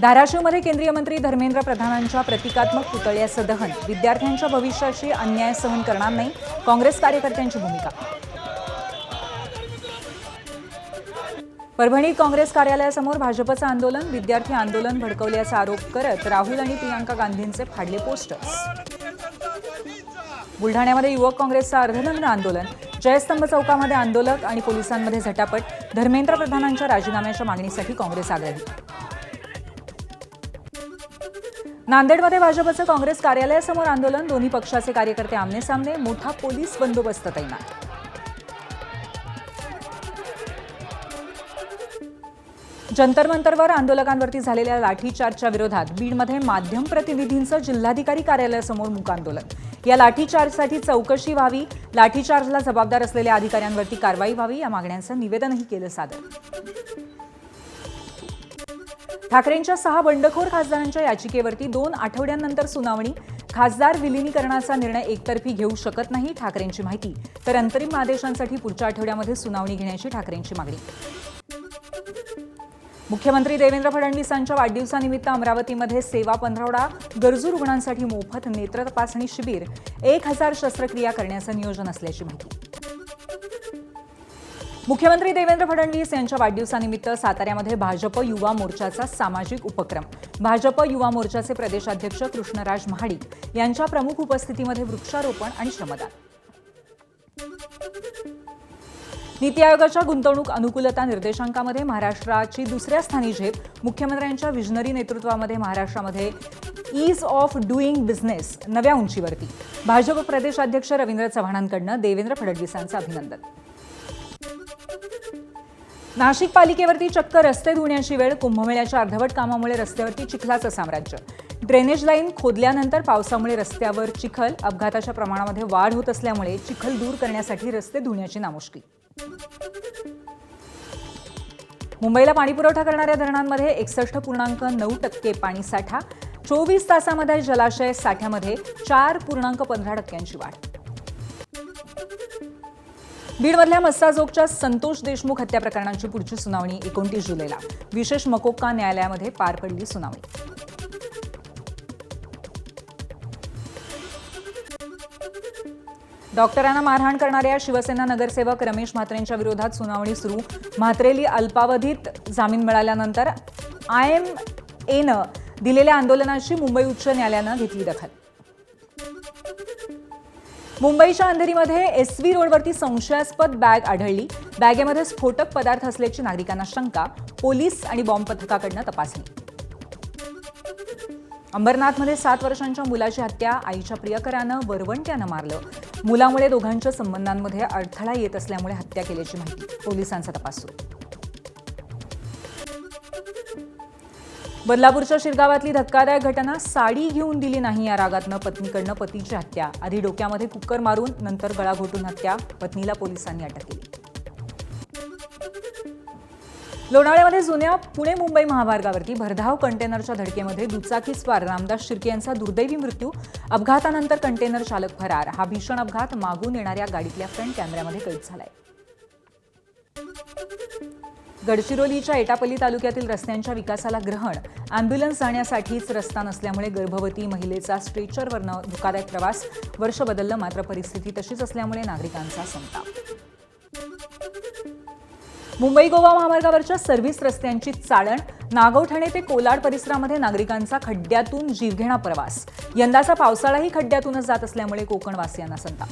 धाराशिवमध्ये केंद्रीय मंत्री धर्मेंद्र प्रधानांच्या प्रतिकात्मक पुतळ्याचं दहन. विद्यार्थ्यांच्या भविष्याशी अन्याय सहन करणार नाही, काँग्रेस कार्यकर्त्यांची भूमिका. परभणीत काँग्रेस कार्यालयासमोर भाजपचं आंदोलन. विद्यार्थी आंदोलन भडकवल्याचा आरोप करत राहुल आणि प्रियांका गांधींचे फाडले पोस्टर्स. बुलढाण्यामध्ये युवक काँग्रेसचं अर्धनग्न आंदोलन. जयस्तंभ चौकामध्ये आंदोलक आणि पोलिसांमध्ये झटापट. धर्मेंद्र प्रधानांच्या राजीनाम्याच्या मागणीसाठी काँग्रेस आग्रही. नांदेडमध्ये भाजपचं काँग्रेस कार्यालयासमोर आंदोलन. दोन्ही पक्षाचे कार्यकर्ते आमनेसामने. मोठा पोलीस बंदोबस्त तैनात. जंतर मंतरवर आंदोलकांवरती झालेल्या लाठीचार्जच्या विरोधात बीडमध्ये माध्यम प्रतिनिधींचं जिल्हाधिकारी कार्यालयासमोर मूक आंदोलन. या लाठीचार्जसाठी चौकशी व्हावी, लाठीचार्जला जबाबदार असलेल्या अधिकाऱ्यांवरती कारवाई व्हावी या मागण्यांचं निवेदनही केलं सादर. ठाकरेंच्या 6 बंडखोर खासदारांच्या याचिकेवरती 2 आठवड्यांनंतर सुनावणी. खासदार विलिनीकरणाचा निर्णय एकतर्फी घेऊ शकत नाही, ठाकरेंची माहिती. तर अंतरिम आदेशांसाठी पुढच्या आठवड्यामध्ये सुनावणी घेण्याची ठाकरेंची मागणी. मुख्यमंत्री देवेंद्र फडणवीसांच्या वाढदिवसानिमित्त अमरावतीमध्ये सेवा पंधरवडा. गरजू रुग्णांसाठी मोफत नेत्र तपासणी शिबिर. 1000 शस्त्रक्रिया करण्याचं नियोजन असल्याची माहिती. मुख्यमंत्री देवेंद्र फडणवीस यांच्या वाढदिवसानिमित्त साताऱ्यामध्ये भाजप युवा मोर्चाचा सामाजिक उपक्रम. भाजप युवा मोर्चाचे प्रदेशाध्यक्ष कृष्णराज महाडिक यांच्या प्रमुख उपस्थितीमध्ये वृक्षारोपण आणि श्रमदान. नीती आयोगाच्या गुंतवणूक अनुकूलता निर्देशांकामध्ये महाराष्ट्राची दुसऱ्या स्थानी झेप. मुख्यमंत्र्यांच्या विजनरी नेतृत्वामध्ये महाराष्ट्रामध्ये ईज ऑफ डुईंग बिझनेस नव्या उंचीवरती. भाजप प्रदेशाध्यक्ष रवींद्र चव्हाणांकडनं देवेंद्र फडणवीसांचं अभिनंदन. नाशिक पालिकेवरती चक्क रस्ते धुण्याची वेळ. कुंभमेळ्याच्या अर्धवट कामामुळे रस्त्यावरती चिखलाचं साम्राज्य. ड्रेनेज लाईन खोदल्यानंतर पावसामुळे रस्त्यावर चिखल. अपघाताच्या प्रमाणामध्ये वाढ होत असल्यामुळे चिखल दूर करण्यासाठी रस्ते धुण्याची नामुष्की. मुंबईला पाणीपुरवठा करणाऱ्या धरणांमध्ये 61.9% पाणीसाठा. 24 तासामध्ये जलाशय साठ्यामध्ये 4.15% वाढ. बीडमधल्या मस्साजोगच्या संतोष देशमुख हत्या प्रकरणाची पुढची सुनावणी 29 जुलैला. विशेष मकोक्का न्यायालयामध्ये पार पडली सुनावणी. डॉक्टरांना मारहाण करणाऱ्या शिवसेना नगरसेवक रमेश म्हात्रेंच्या विरोधात सुनावणी सुरू. म्हात्रेली अल्पावधीत जामीन मिळाल्यानंतर IMAनं दिलेल्या आंदोलनाची मुंबई उच्च न्यायालयानं घेतली दखल. मुंबईच्या अंधेरीमध्ये SV रोडवरती संशयास्पद बॅग आढळली. बॅगेमध्ये स्फोटक पदार्थ असल्याची नागरिकांना शंका. पोलीस आणि बॉम्ब पथकाकडनं तपासणी. अंबरनाथमध्ये 7 वर्षांच्या मुलाची हत्या. आईच्या प्रियकरानं वरवंट्यानं मारलं. मुलामुळे दोघांच्या संबंधांमध्ये अडथळा येत असल्यामुळे हत्या केल्याची माहिती. पोलिसांचा तपास सुरू. बदलापूरच्या शिरगावातली धक्कादायक घटना. साडी घेऊन दिली नाही या रागातनं पत्नीकडनं पतीची हत्या. आधी डोक्यामध्ये कुकर मारून नंतर गळा घोटून हत्या. पत्नीला पोलिसांनी अटक केली. लोणावळ्यामध्ये जुन्या पुणे मुंबई महामार्गावरती भरधाव कंटेनरच्या धडकेमध्ये दुचाकीस्वार रामदास शिर्के यांचा दुर्दैवी मृत्यू. अपघातानंतर कंटेनर चालक फरार. हा भीषण अपघात मागून येणाऱ्या गाडीतल्या फ्रंट कॅमेऱ्यामध्ये कैद झालाय. गडचिरोलीच्या एटापल्ली तालुक्यातील रस्त्यांच्या विकासाला ग्रहण. अँब्युलन्स जाण्यासाठीच रस्ता नसल्यामुळे गर्भवती महिलेचा स्ट्रेचरवरनं धोकादायक प्रवास. वर्ष बदललं मात्र परिस्थिती तशीच असल्यामुळे नागरिकांचा संताप. मुंबई गोवा महामार्गावरच्या सर्व्हिस रस्त्यांची चाळण. नागोठणे ते कोलाड परिसरामध्ये नागरिकांचा खड्ड्यातून जीवघेणा प्रवास. यंदाचा पावसाळाही खड्ड्यातूनच जात असल्यामुळे कोकणवासियांना संताप.